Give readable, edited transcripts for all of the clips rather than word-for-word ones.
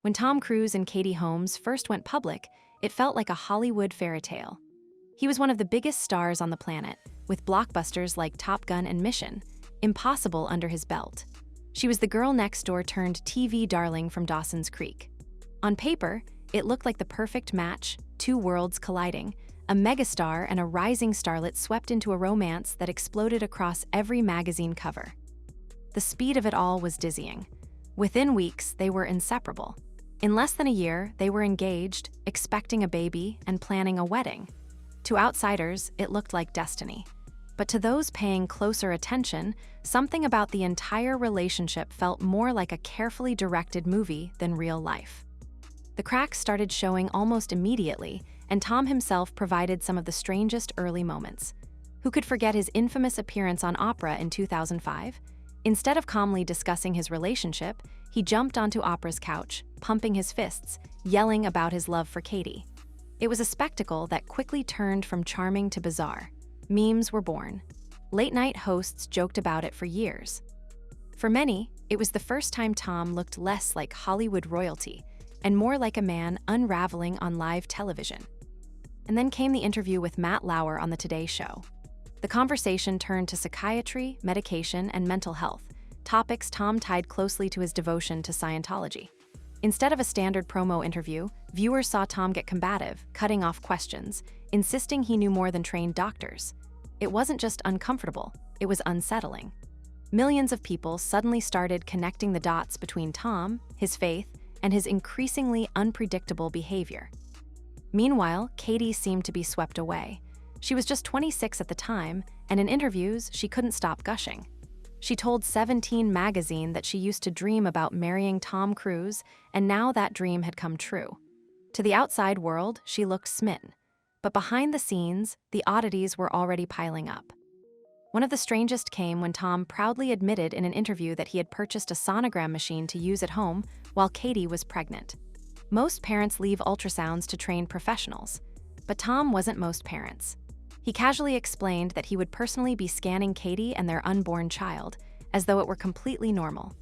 When Tom Cruise and Katie Holmes first went public, it felt like a Hollywood fairy tale. He was one of the biggest stars on the planet, with blockbusters like Top Gun and Mission Impossible under his belt. She was the girl next door turned TV darling from Dawson's Creek. On paper, it looked like the perfect match, two worlds colliding, a megastar and a rising starlet swept into a romance that exploded across every magazine cover. The speed of it all was dizzying. Within weeks, they were inseparable. In less than a year, they were engaged, expecting a baby, and planning a wedding. To outsiders, it looked like destiny. But to those paying closer attention, something about the entire relationship felt more like a carefully directed movie than real life. The cracks started showing almost immediately, and Tom himself provided some of the strangest early moments. Who could forget his infamous appearance on Oprah in 2005? Instead of calmly discussing his relationship, he jumped onto Oprah's couch, pumping his fists, yelling about his love for Katie. It was a spectacle that quickly turned from charming to bizarre. Memes were born. Late-night hosts joked about it for years. For many, it was the first time Tom looked less like Hollywood royalty and more like a man unraveling on live television. And then came the interview with Matt Lauer on the Today Show. The conversation turned to psychiatry, medication, and mental health, topics Tom tied closely to his devotion to Scientology. Instead of a standard promo interview, viewers saw Tom get combative, cutting off questions, insisting he knew more than trained doctors. It wasn't just uncomfortable, it was unsettling. Millions of people suddenly started connecting the dots between Tom, his faith, and his increasingly unpredictable behavior. Meanwhile, Katie seemed to be swept away. She was just 26 at the time, and in interviews, she couldn't stop gushing. She told 17 magazine that she used to dream about marrying Tom Cruise, and now that dream had come true. To the outside world, she looked smitten. But behind the scenes, the oddities were already piling up. One of the strangest came when Tom proudly admitted in an interview that he had purchased a sonogram machine to use at home while Katie was pregnant. Most parents leave ultrasounds to trained professionals, but Tom wasn't most parents. He casually explained that he would personally be scanning Katie and their unborn child, as though it were completely normal.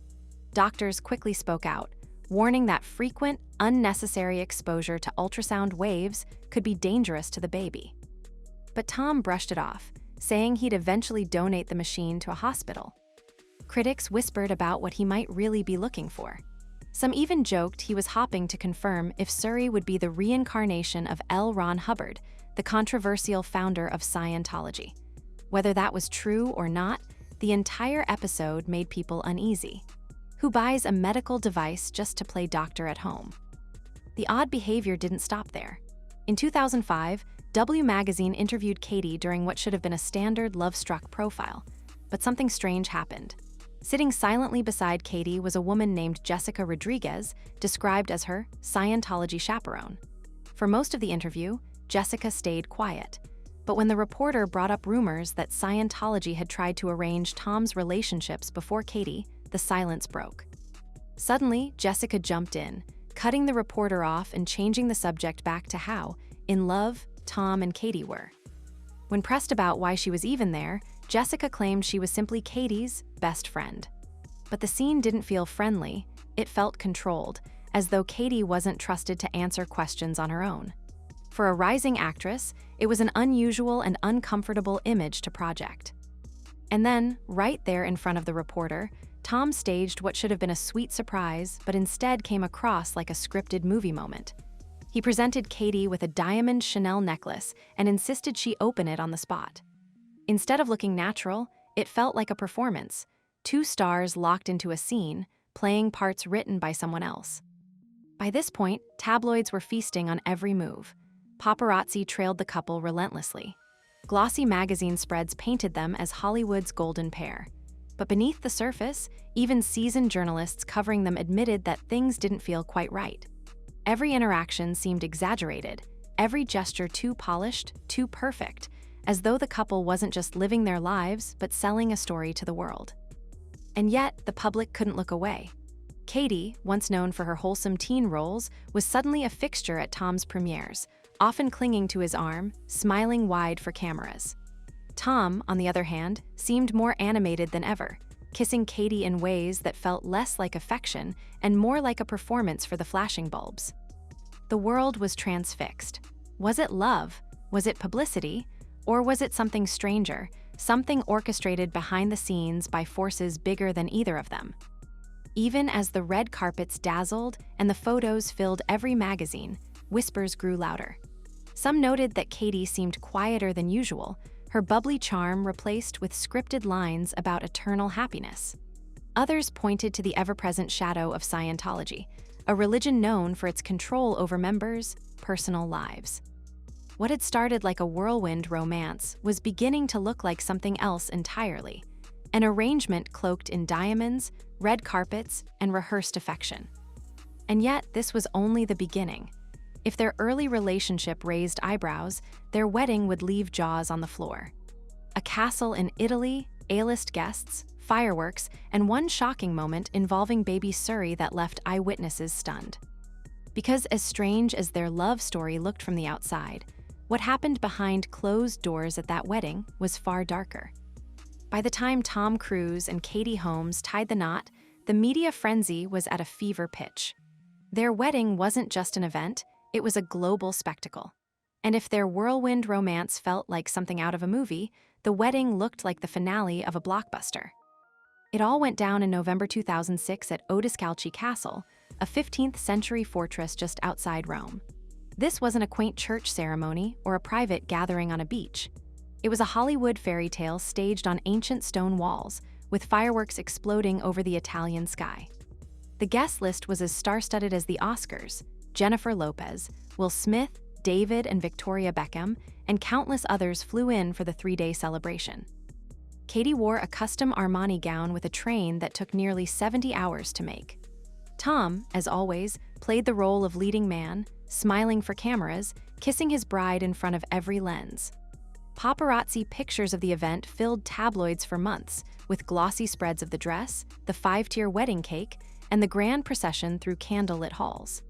Doctors quickly spoke out, warning that frequent, unnecessary exposure to ultrasound waves could be dangerous to the baby. But Tom brushed it off, saying he'd eventually donate the machine to a hospital. Critics whispered about what he might really be looking for. Some even joked he was hopping to confirm if Suri would be the reincarnation of L. Ron Hubbard, the controversial founder of Scientology. Whether that was true or not, the entire episode made people uneasy. Who buys a medical device just to play doctor at home? The odd behavior didn't stop there. In 2005, W Magazine interviewed Katie during what should have been a standard love-struck profile, but something strange happened. Sitting silently beside Katie was a woman named Jessica Rodriguez, described as her Scientology chaperone. For most of the interview, Jessica stayed quiet. But when the reporter brought up rumors that Scientology had tried to arrange Tom's relationships before Katie, the silence broke. Suddenly, Jessica jumped in, cutting the reporter off and changing the subject back to how, in love, Tom and Katie were. When pressed about why she was even there, Jessica claimed she was simply Katie's best friend. But the scene didn't feel friendly, it felt controlled, as though Katie wasn't trusted to answer questions on her own. For a rising actress, it was an unusual and uncomfortable image to project. And then, right there in front of the reporter, Tom staged what should have been a sweet surprise, but instead came across like a scripted movie moment. He presented Katie with a diamond Chanel necklace and insisted she open it on the spot. Instead of looking natural, it felt like a performance, two stars locked into a scene, playing parts written by someone else. By this point, tabloids were feasting on every move. Paparazzi trailed the couple relentlessly. Glossy magazine spreads painted them as Hollywood's golden pair. But beneath the surface, even seasoned journalists covering them admitted that things didn't feel quite right. Every interaction seemed exaggerated, every gesture too polished, too perfect, as though the couple wasn't just living their lives, but selling a story to the world. And yet, the public couldn't look away. Katie, once known for her wholesome teen roles, was suddenly a fixture at Tom's premieres, often clinging to his arm, smiling wide for cameras. Tom, on the other hand, seemed more animated than ever, kissing Katie in ways that felt less like affection and more like a performance for the flashing bulbs. The world was transfixed. Was it love? Was it publicity? Or was it something stranger, something orchestrated behind the scenes by forces bigger than either of them? Even as the red carpets dazzled and the photos filled every magazine, whispers grew louder. Some noted that Katie seemed quieter than usual, her bubbly charm replaced with scripted lines about eternal happiness. Others pointed to the ever-present shadow of Scientology, a religion known for its control over members' personal lives. What had started like a whirlwind romance was beginning to look like something else entirely, an arrangement cloaked in diamonds, red carpets, and rehearsed affection. And yet, this was only the beginning. If their early relationship raised eyebrows, their wedding would leave jaws on the floor. A castle in Italy, A-list guests, fireworks, and one shocking moment involving baby Suri that left eyewitnesses stunned. Because as strange as their love story looked from the outside, what happened behind closed doors at that wedding was far darker. By the time Tom Cruise and Katie Holmes tied the knot, the media frenzy was at a fever pitch. Their wedding wasn't just an event, it was a global spectacle. And if their whirlwind romance felt like something out of a movie, the wedding looked like the finale of a blockbuster. It all went down in November 2006 at Odescalchi Castle, a 15th-century fortress just outside Rome. This wasn't a quaint church ceremony or a private gathering on a beach. It was a Hollywood fairy tale staged on ancient stone walls, with fireworks exploding over the Italian sky. The guest list was as star-studded as the Oscars: Jennifer Lopez, Will Smith, David and Victoria Beckham, and countless others flew in for the 3-day celebration. Katie wore a custom Armani gown with a train that took nearly 70 hours to make. Tom, as always, played the role of leading man, smiling for cameras, kissing his bride in front of every lens. Paparazzi pictures of the event filled tabloids for months, with glossy spreads of the dress, the 5-tier wedding cake, and the grand procession through candlelit halls.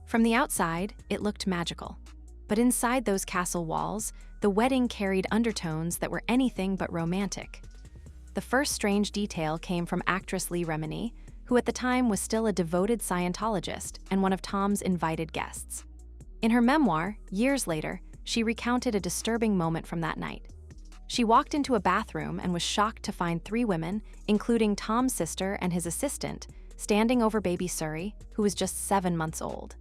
From the outside, it looked magical. But inside those castle walls, the wedding carried undertones that were anything but romantic. The first strange detail came from actress Lee Remini, who at the time was still a devoted Scientologist and one of Tom's invited guests. In her memoir, years later, she recounted a disturbing moment from that night. She walked into a bathroom and was shocked to find 3 women, including Tom's sister and his assistant, standing over baby Suri, who was just 7 months old.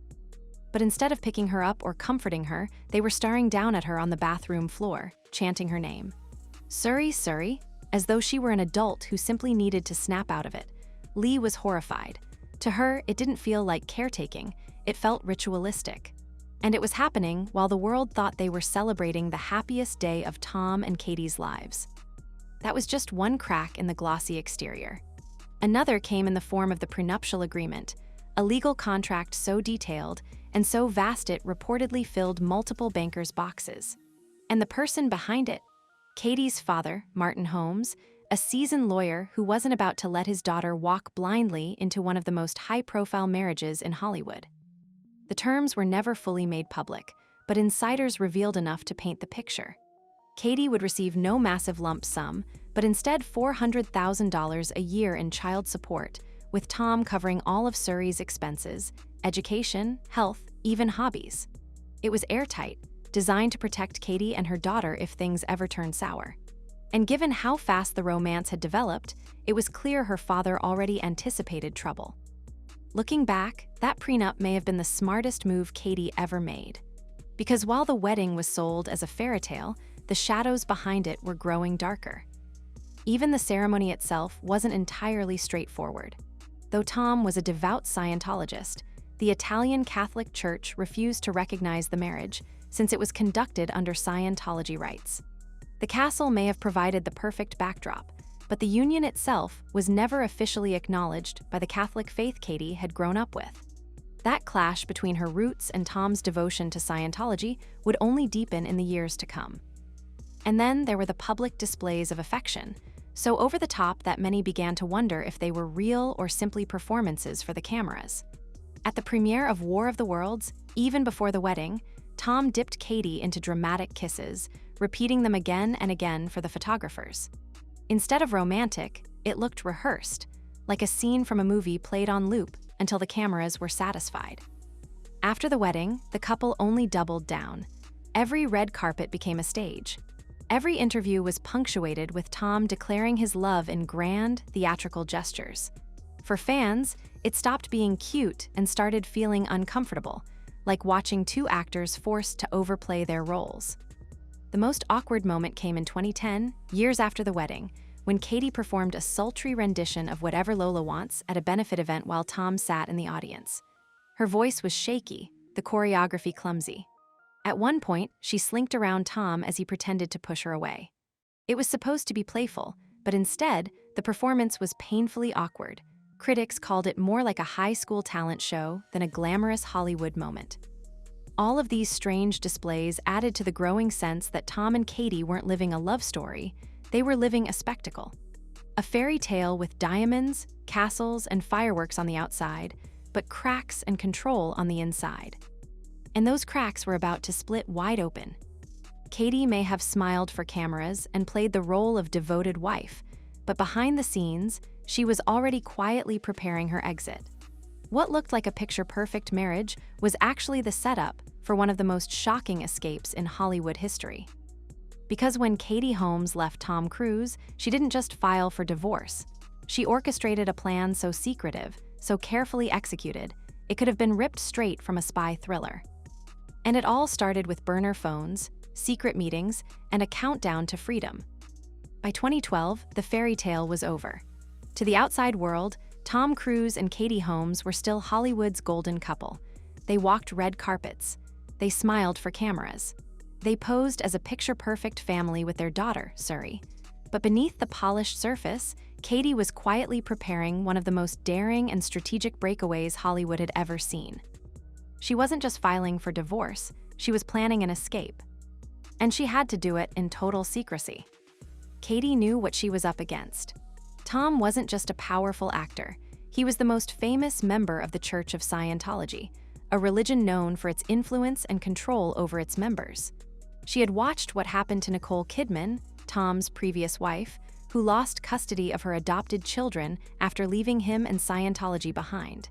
But instead of picking her up or comforting her, they were staring down at her on the bathroom floor, chanting her name. Suri, Suri, as though she were an adult who simply needed to snap out of it. Lee was horrified. To her, it didn't feel like caretaking, it felt ritualistic. And it was happening while the world thought they were celebrating the happiest day of Tom and Katie's lives. That was just one crack in the glossy exterior. Another came in the form of the prenuptial agreement, a legal contract so detailed and so vast it reportedly filled multiple bankers' boxes. And the person behind it? Katie's father, Martin Holmes, a seasoned lawyer who wasn't about to let his daughter walk blindly into one of the most high-profile marriages in Hollywood. The terms were never fully made public, but insiders revealed enough to paint the picture. Katie would receive no massive lump sum, but instead $400,000 a year in child support, with Tom covering all of Suri's expenses, education, health, even hobbies. It was airtight, designed to protect Katie and her daughter if things ever turned sour. And given how fast the romance had developed, it was clear her father already anticipated trouble. Looking back, that prenup may have been the smartest move Katie ever made. Because while the wedding was sold as a fairy tale, the shadows behind it were growing darker. Even the ceremony itself wasn't entirely straightforward. Though Tom was a devout Scientologist, the Italian Catholic Church refused to recognize the marriage since it was conducted under Scientology rites. The castle may have provided the perfect backdrop, but the union itself was never officially acknowledged by the Catholic faith Katie had grown up with. That clash between her roots and Tom's devotion to Scientology would only deepen in the years to come. And then there were the public displays of affection, so over the top that many began to wonder if they were real or simply performances for the cameras. At the premiere of War of the Worlds, even before the wedding, Tom dipped Katie into dramatic kisses, repeating them again and again for the photographers. Instead of romantic, it looked rehearsed, like a scene from a movie played on loop until the cameras were satisfied. After the wedding, the couple only doubled down. Every red carpet became a stage. Every interview was punctuated with Tom declaring his love in grand, theatrical gestures. For fans, it stopped being cute and started feeling uncomfortable, like watching two actors forced to overplay their roles. The most awkward moment came in 2010, years after the wedding, when Katie performed a sultry rendition of Whatever Lola Wants at a benefit event while Tom sat in the audience. Her voice was shaky, the choreography clumsy. At one point, she slinked around Tom as he pretended to push her away. It was supposed to be playful, but instead, the performance was painfully awkward. Critics called it more like a high school talent show than a glamorous Hollywood moment. All of these strange displays added to the growing sense that Tom and Katie weren't living a love story, they were living a spectacle. A fairy tale with diamonds, castles, and fireworks on the outside, but cracks and control on the inside. And those cracks were about to split wide open. Katie may have smiled for cameras and played the role of devoted wife, but behind the scenes, she was already quietly preparing her exit. What looked like a picture-perfect marriage was actually the setup for one of the most shocking escapes in Hollywood history. Because when Katie Holmes left Tom Cruise, she didn't just file for divorce. She orchestrated a plan so secretive, so carefully executed, it could have been ripped straight from a spy thriller. And it all started with burner phones, secret meetings, and a countdown to freedom. By 2012, the fairy tale was over. To the outside world, Tom Cruise and Katie Holmes were still Hollywood's golden couple. They walked red carpets. They smiled for cameras. They posed as a picture-perfect family with their daughter, Suri. But beneath the polished surface, Katie was quietly preparing one of the most daring and strategic breakaways Hollywood had ever seen. She wasn't just filing for divorce, she was planning an escape. And she had to do it in total secrecy. Katie knew what she was up against. Tom wasn't just a powerful actor, he was the most famous member of the Church of Scientology, a religion known for its influence and control over its members. She had watched what happened to Nicole Kidman, Tom's previous wife, who lost custody of her adopted children after leaving him and Scientology behind.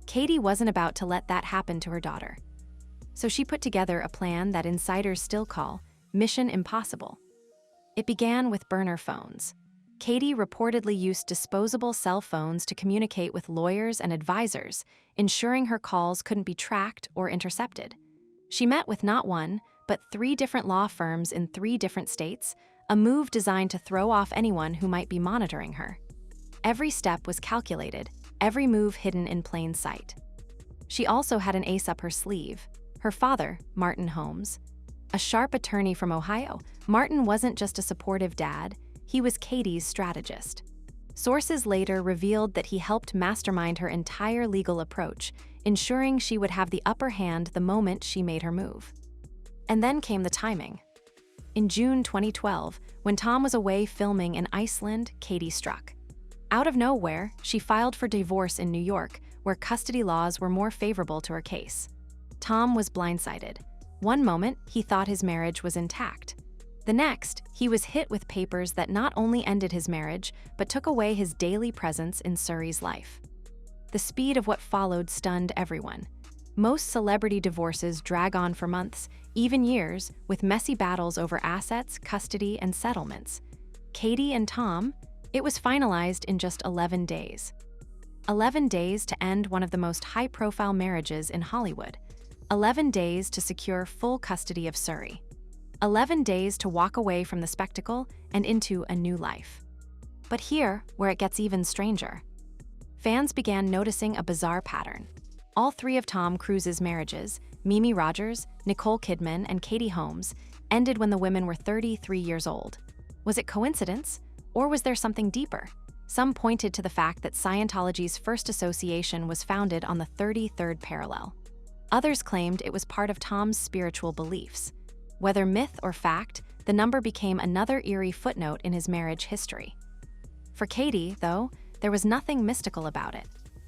Katie wasn't about to let that happen to her daughter. So she put together a plan that insiders still call Mission Impossible. It began with burner phones. Katie reportedly used disposable cell phones to communicate with lawyers and advisors, ensuring her calls couldn't be tracked or intercepted. She met with not one, but 3 different law firms in 3 different states, a move designed to throw off anyone who might be monitoring her. Every step was calculated, every move hidden in plain sight. She also had an ace up her sleeve. Her father, Martin Holmes, a sharp attorney from Ohio, Martin wasn't just a supportive dad, he was Katie's strategist. Sources later revealed that he helped mastermind her entire legal approach, ensuring she would have the upper hand the moment she made her move. And then came the timing. In June 2012, when Tom was away filming in Iceland, Katie struck. Out of nowhere, she filed for divorce in New York, where custody laws were more favorable to her case. Tom was blindsided. One moment, he thought his marriage was intact. The next, he was hit with papers that not only ended his marriage, but took away his daily presence in Suri's life. The speed of what followed stunned everyone. Most celebrity divorces drag on for months, even years, with messy battles over assets, custody, and settlements. Katie and Tom, it was finalized in just 11 days. 11 days to end one of the most high-profile marriages in Hollywood. 11 days to secure full custody of Suri. 11 days to walk away from the spectacle and into a new life. But here, where it gets even stranger. Fans began noticing a bizarre pattern. All 3 of Tom Cruise's marriages, Mimi Rogers, Nicole Kidman, and Katie Holmes, ended when the women were 33 years old. Was it coincidence, or was there something deeper? Some pointed to the fact that Scientology's first association was founded on the 33rd parallel. Others claimed it was part of Tom's spiritual beliefs. Whether myth or fact, the number became another eerie footnote in his marriage history. For Katie, though, there was nothing mystical about it.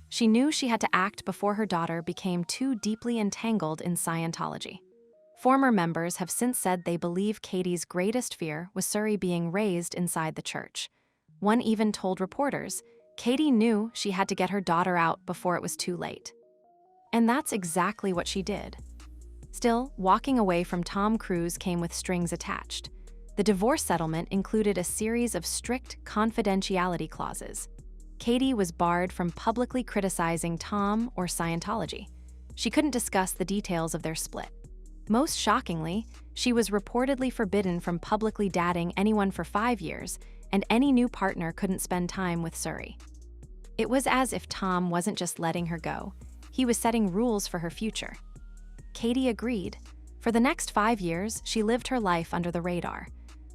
She knew she had to act before her daughter became too deeply entangled in Scientology. Former members have since said they believe Katie's greatest fear was Suri being raised inside the church. One even told reporters, Katie knew she had to get her daughter out before it was too late. And that's exactly what she did. Still, walking away from Tom Cruise came with strings attached. The divorce settlement included a series of strict confidentiality clauses. Katie was barred from publicly criticizing Tom or Scientology. She couldn't discuss the details of their split. Most shockingly, she was reportedly forbidden from publicly dating anyone for 5 years, and any new partner couldn't spend time with Suri. It was as if Tom wasn't just letting her go, he was setting rules for her future. Katie agreed. For the next 5 years, she lived her life under the radar.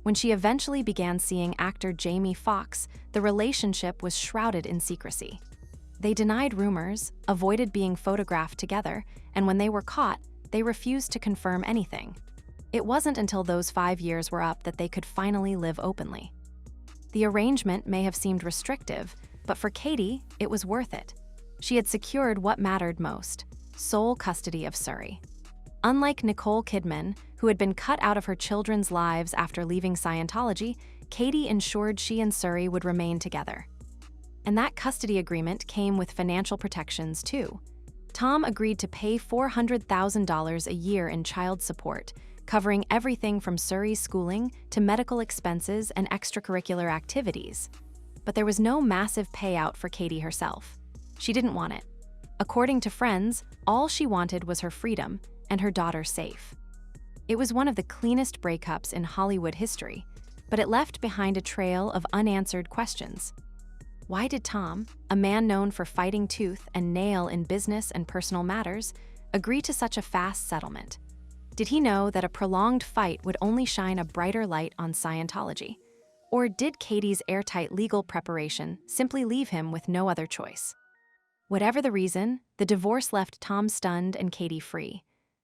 When she eventually began seeing actor Jamie Foxx, the relationship was shrouded in secrecy. They denied rumors, avoided being photographed together, and when they were caught, they refused to confirm anything. It wasn't until those 5 years were up that they could finally live openly. The arrangement may have seemed restrictive, but for Katie, it was worth it. She had secured what mattered most: sole custody of Suri. Unlike Nicole Kidman, who had been cut out of her children's lives after leaving Scientology, Katie ensured she and Suri would remain together. And that custody agreement came with financial protections, too. Tom agreed to pay $400,000 a year in child support, covering everything from Suri's schooling to medical expenses and extracurricular activities. But there was no massive payout for Katie herself. She didn't want it. According to friends, all she wanted was her freedom and her daughter safe. It was one of the cleanest breakups in Hollywood history, but it left behind a trail of unanswered questions. Why did Tom, a man known for fighting tooth and nail in business and personal matters, agree to such a fast settlement? Did he know that a prolonged fight would only shine a brighter light on Scientology? Or did Katie's airtight legal preparation simply leave him with no other choice? Whatever the reason, the divorce left Tom stunned and Katie free.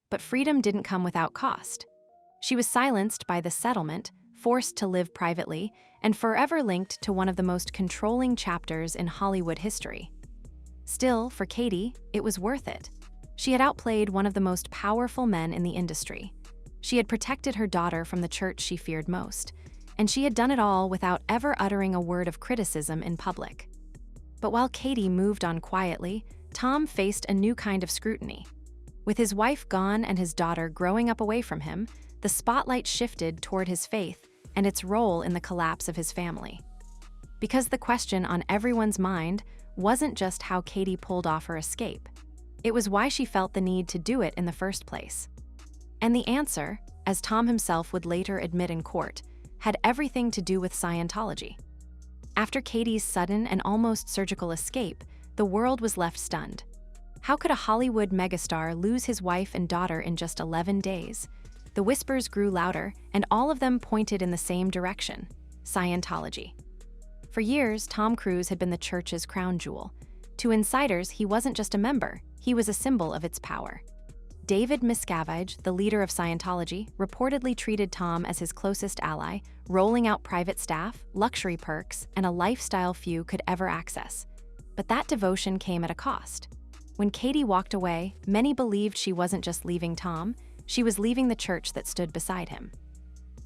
But freedom didn't come without cost. She was silenced by the settlement, forced to live privately, and forever linked to one of the most controlling chapters in Hollywood history. Still, for Katie, it was worth it. She had outplayed one of the most powerful men in the industry. She had protected her daughter from the church she feared most, and she had done it all without ever uttering a word of criticism in public. But while Katie moved on quietly, Tom faced a new kind of scrutiny. With his wife gone and his daughter growing up away from him, the spotlight shifted toward his faith and its role in the collapse of his family. Because the question on everyone's mind wasn't just how Katie pulled off her escape. It was why she felt the need to do it in the first place. And the answer, as Tom himself would later admit in court, had everything to do with Scientology. After Katie's sudden and almost surgical escape, the world was left stunned. How could a Hollywood megastar lose his wife and daughter in just 11 days? The whispers grew louder, and all of them pointed in the same direction: Scientology. For years, Tom Cruise had been the church's crown jewel. To insiders, he wasn't just a member, he was a symbol of its power. David Miscavige, the leader of Scientology, reportedly treated Tom as his closest ally, rolling out private staff, luxury perks, and a lifestyle few could ever access. But that devotion came at a cost. When Katie walked away, many believed she wasn't just leaving Tom, she was leaving the church that stood beside him.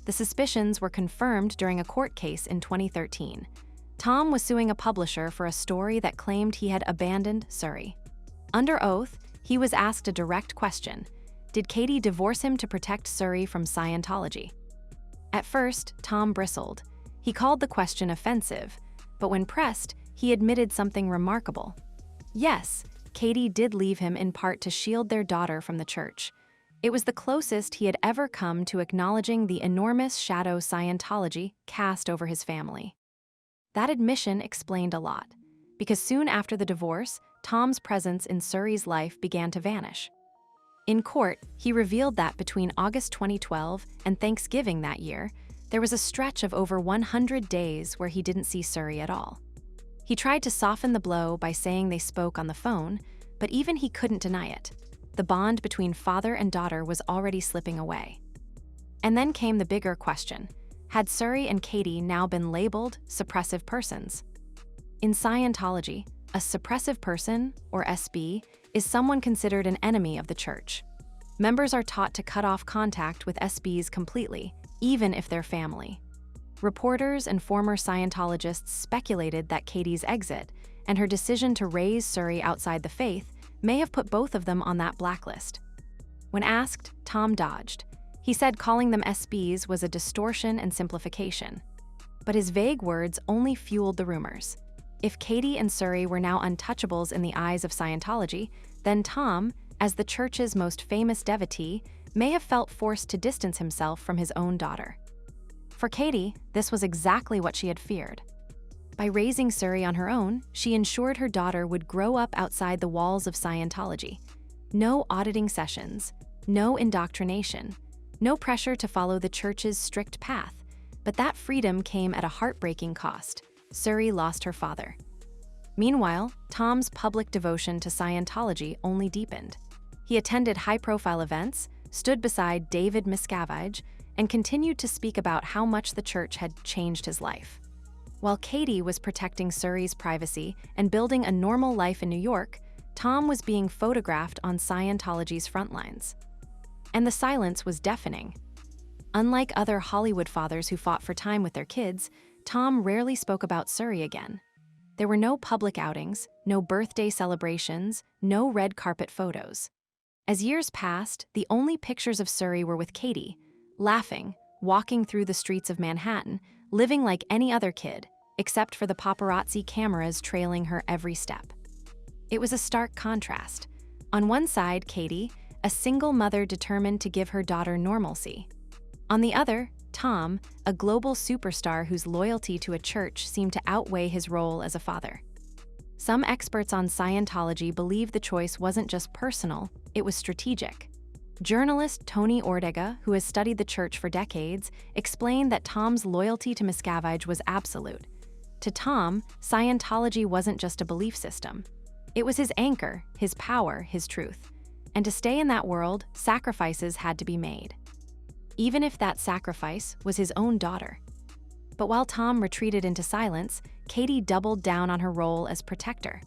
The suspicions were confirmed during a court case in 2013. Tom was suing a publisher for a story that claimed he had abandoned Suri. Under oath, he was asked a direct question: did Katie divorce him to protect Suri from Scientology? At first, Tom bristled. He called the question offensive, but when pressed, he admitted something remarkable. Yes, Katie did leave him in part to shield their daughter from the church. It was the closest he had ever come to acknowledging the enormous shadow Scientology cast over his family. That admission explained a lot, because soon after the divorce, Tom's presence in Suri's life began to vanish. In court, he revealed that between August 2012 and Thanksgiving that year, there was a stretch of over 100 days where he didn't see Suri at all. He tried to soften the blow by saying they spoke on the phone, but even he couldn't deny it. The bond between father and daughter was already slipping away. And then came the bigger question: had Suri and Katie now been labeled suppressive persons? In Scientology, a suppressive person, or SB, is someone considered an enemy of the church. Members are taught to cut off contact with SBs completely, even if they're family. Reporters and former Scientologists speculated that Katie's exit and her decision to raise Suri outside the faith may have put both of them on that blacklist. When asked, Tom dodged. He said calling them SBs was a distortion and simplification. But his vague words only fueled the rumors. If Katie and Suri were now untouchables in the eyes of Scientology, then Tom, as the church's most famous devotee, may have felt forced to distance himself from his own daughter. For Katie, this was exactly what she had feared. By raising Suri on her own, she ensured her daughter would grow up outside the walls of Scientology. No auditing sessions, no indoctrination, no pressure to follow the church's strict path. But that freedom came at a heartbreaking cost. Suri lost her father. Meanwhile, Tom's public devotion to Scientology only deepened. He attended high-profile events, stood beside David Miscavige, and continued to speak about how much the church had changed his life. While Katie was protecting Suri's privacy and building a normal life in New York, Tom was being photographed on Scientology's front lines. And the silence was deafening. Unlike other Hollywood fathers who fought for time with their kids, Tom rarely spoke about Suri again. There were no public outings, no birthday celebrations, no red carpet photos. As years passed, the only pictures of Suri were with Katie, laughing, walking through the streets of Manhattan, living like any other kid, except for the paparazzi cameras trailing her every step. It was a stark contrast. On one side, Katie, a single mother determined to give her daughter normalcy. On the other, Tom, a global superstar whose loyalty to a church seemed to outweigh his role as a father. Some experts on Scientology believe the choice wasn't just personal, it was strategic. Journalist Tony Ortega, who has studied the church for decades, explained that Tom's loyalty to Miscavige was absolute. To Tom, Scientology wasn't just a belief system. It was his anchor, his power, his truth. And to stay in that world, sacrifices had to be made. Even if that sacrifice was his own daughter. But while Tom retreated into silence, Katie doubled down on her role as protector.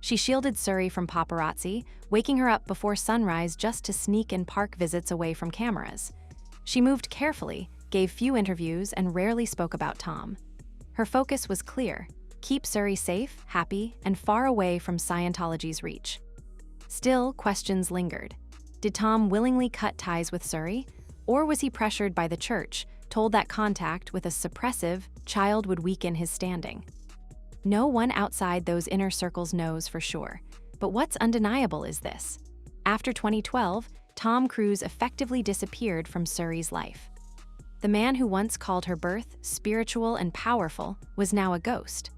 She shielded Suri from paparazzi, waking her up before sunrise just to sneak in park visits away from cameras. She moved carefully, gave few interviews, and rarely spoke about Tom. Her focus was clear: keep Suri safe, happy, and far away from Scientology's reach. Still, questions lingered. Did Tom willingly cut ties with Suri? Or was he pressured by the church, told that contact with a suppressive child would weaken his standing? No one outside those inner circles knows for sure. But what's undeniable is this. After 2012, Tom Cruise effectively disappeared from Suri's life. The man who once called her birth spiritual and powerful was now a ghost.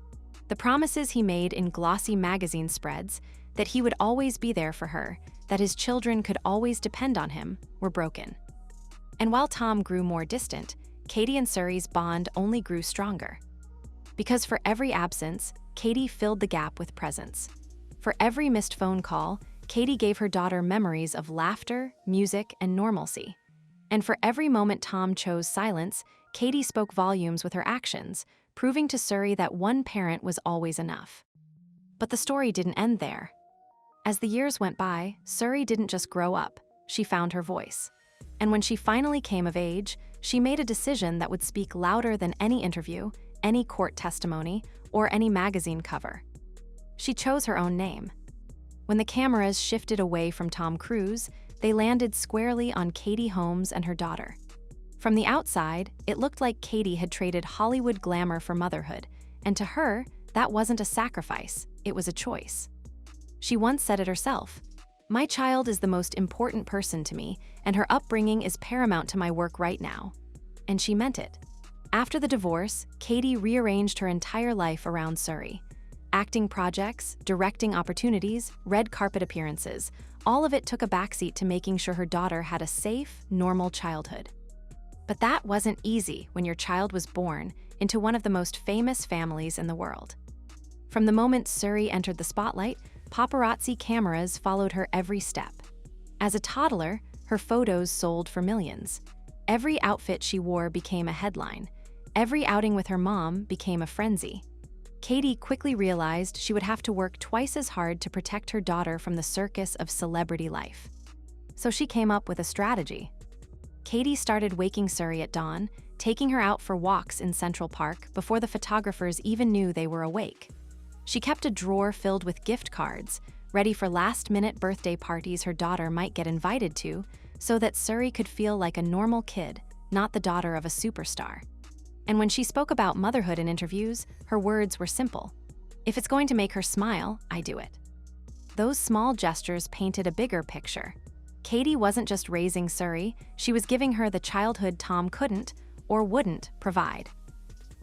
The promises he made in glossy magazine spreads, that he would always be there for her, that his children could always depend on him, were broken. And while Tom grew more distant, Katie and Suri's bond only grew stronger. Because for every absence, Katie filled the gap with presence. For every missed phone call, Katie gave her daughter memories of laughter, music, and normalcy. And for every moment Tom chose silence, Katie spoke volumes with her actions, proving to Suri that one parent was always enough. But the story didn't end there. As the years went by, Suri didn't just grow up, she found her voice. And when she finally came of age, she made a decision that would speak louder than any interview, any court testimony, or any magazine cover. She chose her own name. When the cameras shifted away from Tom Cruise, they landed squarely on Katie Holmes and her daughter. From the outside, it looked like Katie had traded Hollywood glamour for motherhood, and to her, that wasn't a sacrifice, it was a choice. She once said it herself, "My child is the most important person to me, and her upbringing is paramount to my work right now." And she meant it. After the divorce, Katie rearranged her entire life around Suri. Acting projects, directing opportunities, red carpet appearances, all of it took a backseat to making sure her daughter had a safe, normal childhood. But that wasn't easy when your child was born into one of the most famous families in the world. From the moment Suri entered the spotlight, paparazzi cameras followed her every step. As a toddler, her photos sold for millions. Every outfit she wore became a headline. Every outing with her mom became a frenzy. Katie quickly realized she would have to work twice as hard to protect her daughter from the circus of celebrity life. So she came up with a strategy. Katie started waking Suri at dawn, taking her out for walks in Central Park before the photographers even knew they were awake. She kept a drawer filled with gift cards, ready for last-minute birthday parties her daughter might get invited to, so that Suri could feel like a normal kid, not the daughter of a superstar. And when she spoke about motherhood in interviews, her words were simple. If it's going to make her smile, I do it. Those small gestures painted a bigger picture. Katie wasn't just raising Suri, she was giving her the childhood Tom couldn't or wouldn't provide.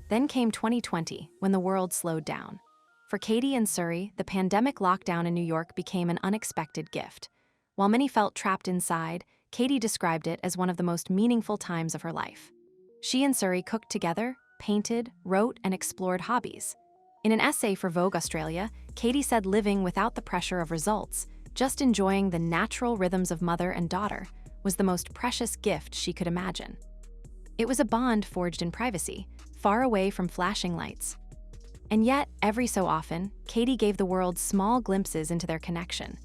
Then came 2020, when the world slowed down. For Katie and Suri, the pandemic lockdown in New York became an unexpected gift. While many felt trapped inside, Katie described it as one of the most meaningful times of her life. She and Suri cooked together, painted, wrote, and explored hobbies. In an essay for Vogue Australia, Katie said living without the pressure of results, just enjoying the natural rhythms of mother and daughter, was the most precious gift she could imagine. It was a bond forged in privacy, far away from flashing lights. And yet, every so often, Katie gave the world small glimpses into their connection.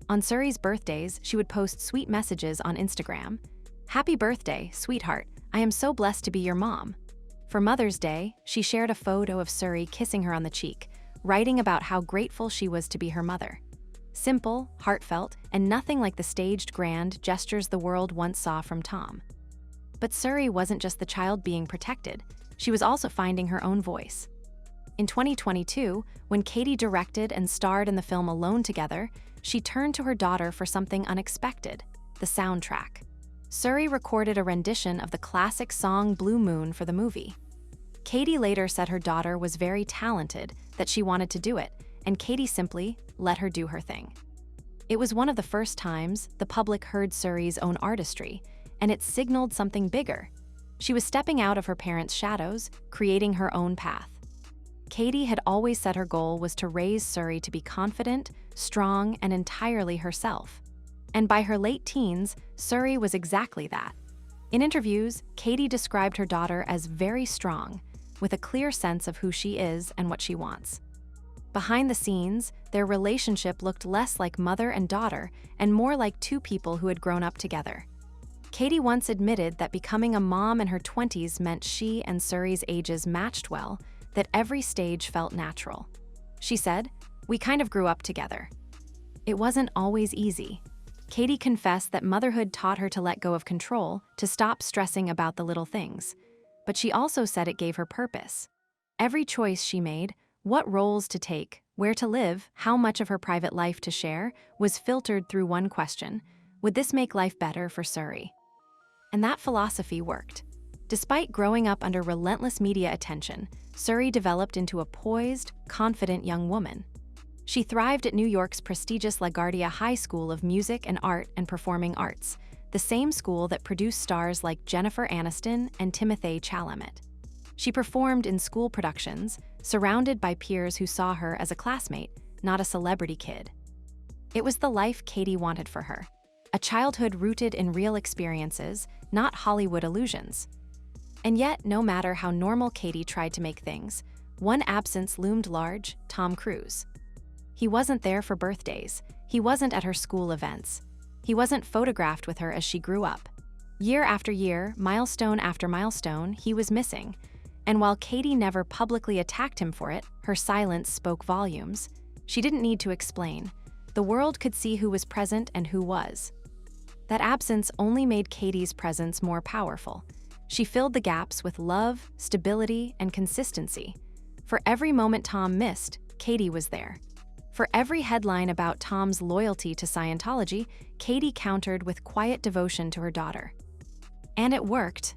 On Suri's birthdays, she would post sweet messages on Instagram. "Happy birthday, sweetheart. I am so blessed to be your mom." For Mother's Day, she shared a photo of Suri kissing her on the cheek, writing about how grateful she was to be her mother. Simple, heartfelt, and nothing like the staged grand gestures the world once saw from Tom. But Suri wasn't just the child being protected, she was also finding her own voice. In 2022, when Katie directed and starred in the film Alone Together, she turned to her daughter for something unexpected: the soundtrack. Suri recorded a rendition of the classic song Blue Moon for the movie. Katie later said her daughter was very talented, that she wanted to do it, and Katie simply let her do her thing. It was one of the first times the public heard Suri's own artistry, and it signaled something bigger. She was stepping out of her parents' shadows, creating her own path. Katie had always said her goal was to raise Suri to be confident, strong, and entirely herself. And by her late teens, Suri was exactly that. In interviews, Katie described her daughter as very strong, with a clear sense of who she is and what she wants. Behind the scenes, their relationship looked less like mother and daughter and more like two people who had grown up together. Katie once admitted that becoming a mom in her 20s meant she and Suri's ages matched well, that every stage felt natural. She said, "We kind of grew up together." It wasn't always easy. Katie confessed that motherhood taught her to let go of control, to stop stressing about the little things. But she also said it gave her purpose. Every choice she made, what roles to take, where to live, how much of her private life to share, was filtered through one question: would this make life better for Suri? And that philosophy worked. Despite growing up under relentless media attention, Suri developed into a poised, confident young woman. She thrived at New York's prestigious LaGuardia High School of Music and Art and Performing Arts, the same school that produced stars like Jennifer Aniston and Timothée Chalamet. She performed in school productions, surrounded by peers who saw her as a classmate, not a celebrity kid. It was the life Katie wanted for her, a childhood rooted in real experiences, not Hollywood illusions. And yet, no matter how normal Katie tried to make things, one absence loomed large: Tom Cruise. He wasn't there for birthdays. He wasn't at her school events. He wasn't photographed with her as she grew up. Year after year, milestone after milestone, he was missing. And while Katie never publicly attacked him for it, her silence spoke volumes. She didn't need to explain. The world could see who was present and who was. That absence only made Katie's presence more powerful. She filled the gaps with love, stability, and consistency. For every moment Tom missed, Katie was there. For every headline about Tom's loyalty to Scientology, Katie countered with quiet devotion to her daughter. And it worked.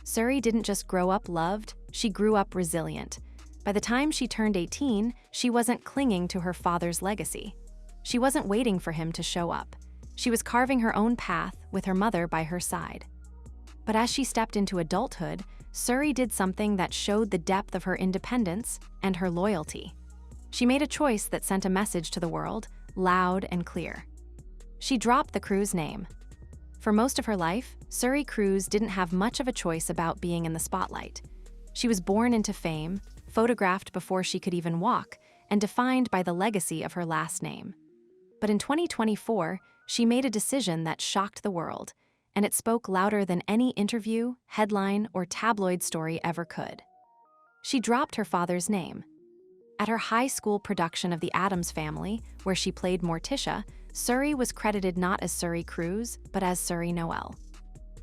Suri didn't just grow up loved, she grew up resilient. By the time she turned 18, she wasn't clinging to her father's legacy. She wasn't waiting for him to show up. She was carving her own path with her mother by her side. But as she stepped into adulthood, Suri did something that showed the depth of her independence and her loyalty. She made a choice that sent a message to the world, loud and clear. She dropped the Cruise name. For most of her life, Suri Cruise didn't have much of a choice about being in the spotlight. She was born into fame, photographed before she could even walk, and defined by the legacy of her last name. But in 2024, she made a decision that shocked the world, and it spoke louder than any interview, headline, or tabloid story ever could. She dropped her father's name. At her high school production of The Addams Family, where she played Morticia, Suri was credited not as Suri Cruz, but as Suri Noel.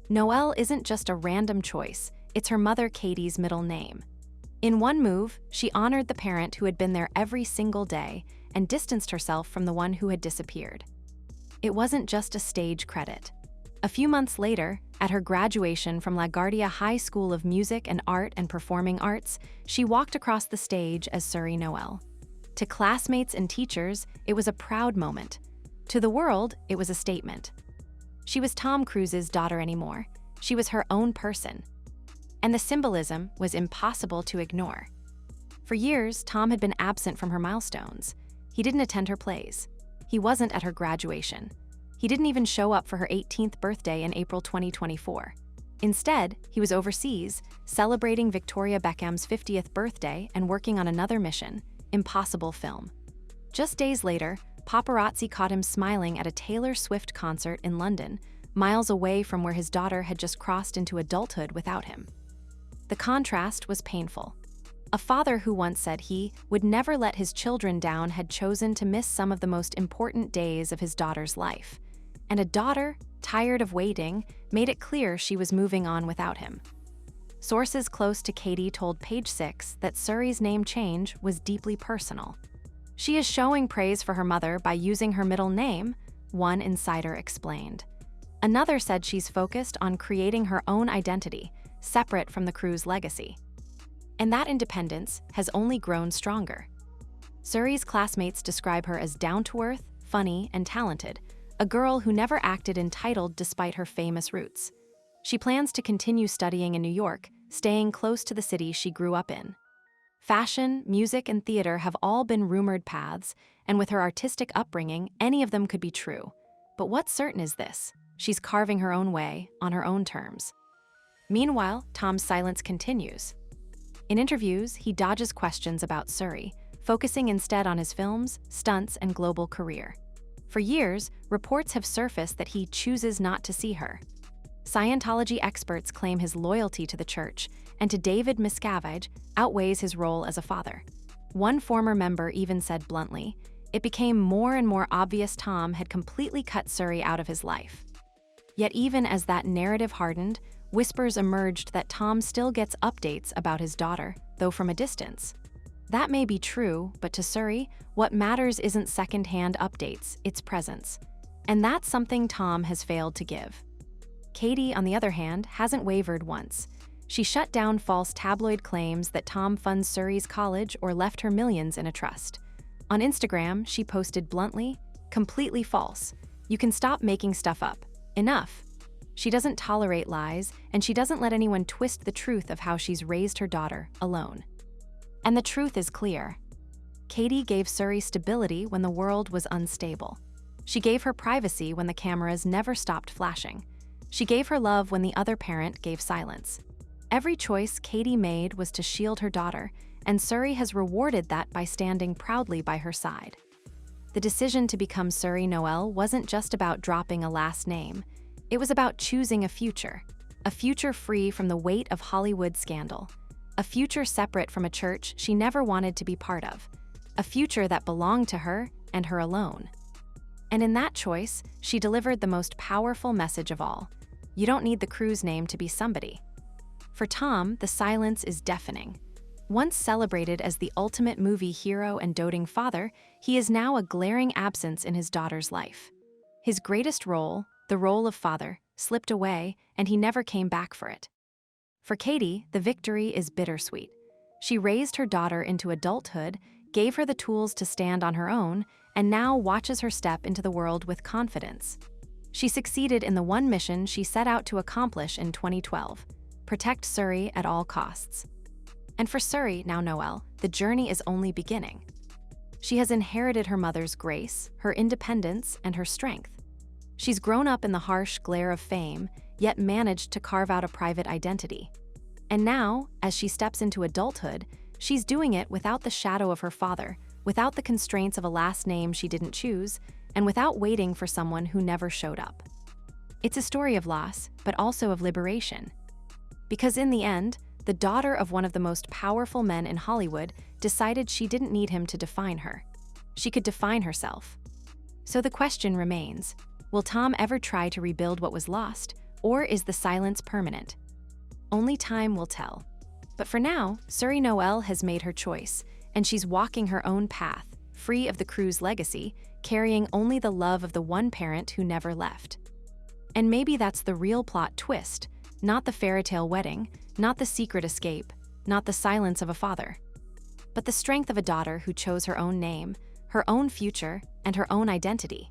Noel isn't just a random choice, it's her mother Katie's middle name. In one move, she honored the parent who had been there every single day and distanced herself from the one who had disappeared. It wasn't just a stage credit. A few months later, at her graduation from LaGuardia High School of Music and Art and Performing Arts, she walked across the stage as Suri Noel. To classmates and teachers, it was a proud moment. To the world, it was a statement. She was Tom Cruise's daughter anymore. She was her own person. And the symbolism was impossible to ignore. For years, Tom had been absent from her milestones. He didn't attend her plays. He wasn't at her graduation. He didn't even show up for her 18th birthday in April 2024. Instead, he was overseas, celebrating Victoria Beckham's 50th birthday and working on another mission, Impossible film. Just days later, paparazzi caught him smiling at a Taylor Swift concert in London, miles away from where his daughter had just crossed into adulthood without him. The contrast was painful. A father who once said he would never let his children down had chosen to miss some of the most important days of his daughter's life. And a daughter, tired of waiting, made it clear she was moving on without him. Sources close to Katie told Page Six that Suri's name change was deeply personal. She is showing praise for her mother by using her middle name, one insider explained. Another said she's focused on creating her own identity, separate from the Cruz legacy. And that independence has only grown stronger. Suri's classmates describe her as down-to-earth, funny, and talented, a girl who never acted entitled despite her famous roots. She plans to continue studying in New York, staying close to the city she grew up in. Fashion, music, and theater have all been rumored paths, and with her artistic upbringing, any of them could be true. But what's certain is this: she's carving her own way, on her own terms. Meanwhile, Tom's silence continues. In interviews, he dodges questions about Suri, focusing instead on his films, stunts, and global career. For years, reports have surfaced that he chooses not to see her. Scientology experts claim his loyalty to the church and to David Miscavige outweighs his role as a father. One former member even said bluntly, it became more and more obvious Tom had completely cut Suri out of his life. Yet even as that narrative hardened, whispers emerged that Tom still gets updates about his daughter, though from a distance. That may be true, but to Suri, what matters isn't second-hand updates, it's presence. And that's something Tom has failed to give. Katie, on the other hand, hasn't wavered once. She shut down false tabloid claims that Tom funds Suri's college or left her millions in a trust. On Instagram, she posted bluntly, "Completely false. You can stop making stuff up. Enough." She doesn't tolerate lies, and she doesn't let anyone twist the truth of how she's raised her daughter alone. And the truth is clear. Katie gave Suri stability when the world was unstable. She gave her privacy when the cameras never stopped flashing. She gave her love when the other parent gave silence. Every choice Katie made was to shield her daughter, and Suri has rewarded that by standing proudly by her side. The decision to become Suri Noel wasn't just about dropping a last name. It was about choosing a future free from the weight of Hollywood scandal, a future separate from a church she never wanted to be part of, a future that belonged to her and her alone. And in that choice, she delivered the most powerful message of all. You don't need the Cruz name to be somebody. For Tom, the silence is deafening. Once celebrated as the ultimate movie hero and doting father, he is now a glaring absence in his daughter's life. His greatest role, the role of father, slipped away, and he never came back for it. For Katie, the victory is bittersweet. She raised her daughter into adulthood, gave her the tools to stand on her own, and now watches her step into the world with confidence. She succeeded in the one mission she set out to accomplish in 2012, protect Suri at all costs. And for Suri, now Noel, the journey is only beginning. She has inherited her mother's grace, her independence, and her strength. She's grown up in the harsh glare of fame, yet managed to carve out a private identity. And now, as she steps into adulthood, she's doing it without the shadow of her father, without the constraints of a last name she didn't choose, and without waiting for someone who never showed up. It's a story of loss, but also of liberation. Because in the end, the daughter of one of the most powerful men in Hollywood decided she didn't need him to define her. She could define herself. So the question remains, will Tom ever try to rebuild what was lost, or is the silence permanent? Only time will tell. But for now, Suri Noel has made her choice, and she's walking her own path, free of the crew's legacy, carrying only the love of the one parent who never left. And maybe that's the real plot twist, not the fairy tale wedding, not the secret escape, not the silence of a father, but the strength of a daughter who chose her own name, her own future, and her own identity.